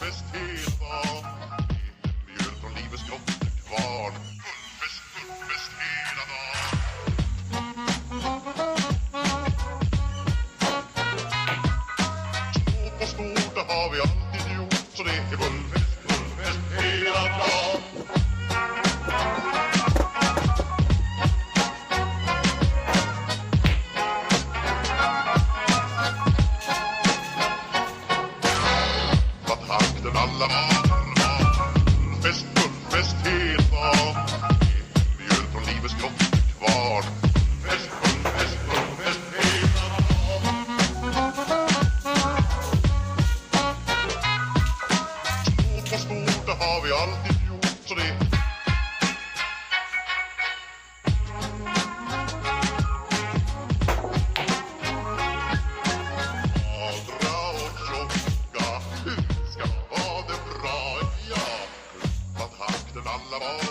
Fest hela dagen. Mjöl från livets grottekvarn. Fest hela dagen. Smått och stort, det har vi alltid gjort. Så det är fullfest hela dagen. Takten alla var fest hela dagen. Mjöl från livets grottekvarn. Fest hela dagen. Smått och stort, det har vi alltid gjort. Så det Adra och tjocka ska ha det bra, ja. Takten alla var